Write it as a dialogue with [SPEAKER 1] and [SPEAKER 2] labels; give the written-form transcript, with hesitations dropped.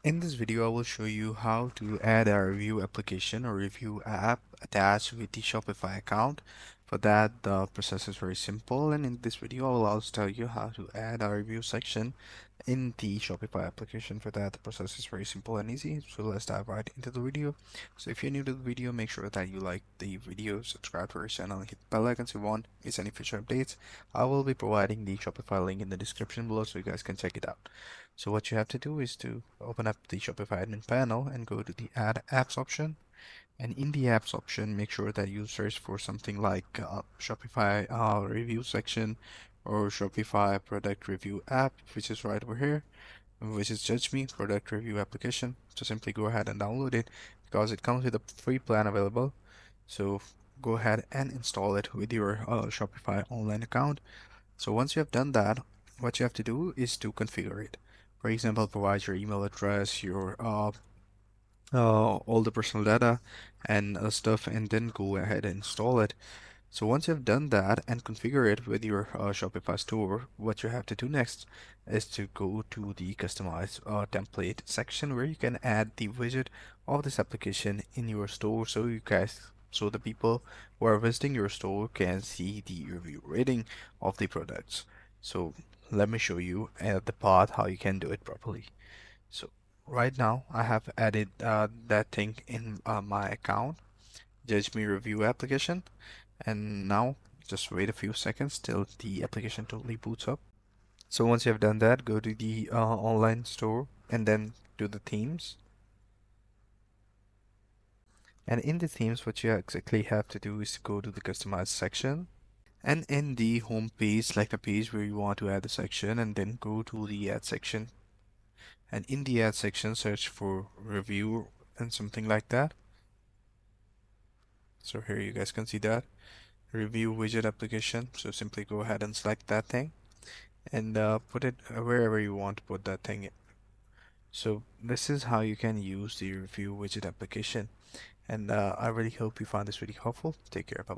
[SPEAKER 1] In this video, I will show you how to add a review application or review app attached with the Shopify account. For that, the process is very simple, and in this video, I will also tell you how to add a review section in the Shopify application. For that, the process is very simple and easy. So let's dive right into the video. So if you're new to the video, make sure that you like the video, subscribe to our channel, and hit the bell icon so you won't miss any future updates. I will be providing the Shopify link in the description below so you guys can check it out. So what you have to do is to open up the Shopify admin panel and go to the add apps option. And in the apps option, make sure that you search for something like Shopify review section or Shopify product review app, which is right over here, which is Judge Me product review application. So simply go ahead and download it because it comes with a free plan available. So go ahead and install it with your Shopify online account. So once you have done that, what you have to do is to configure it. For example, provide your email address, your all the personal data and stuff, and then go ahead and install it. So once you've done that and configure it with your Shopify store, what you have to do next is to go to the customize template section where you can add the widget of this application in your store so the people who are visiting your store can see the review rating of the products. So let me show you the path how you can do it properly. So right now I have added that thing in my account, Judge Me Review application. And now just wait a few seconds till the application totally boots up. So once you have done that, go to the online store and then to the themes. And in the themes, what you exactly have to do is go to the customize section. And in the home page, select a page where you want to add the section and then go to the add section. And in the add section, search for review and something like that. So here you guys can see that review widget application. So simply go ahead and select that thing and put it wherever you want to put that thing. So this is how you can use the review widget application. And I really hope you found this really helpful. Take care. Bye.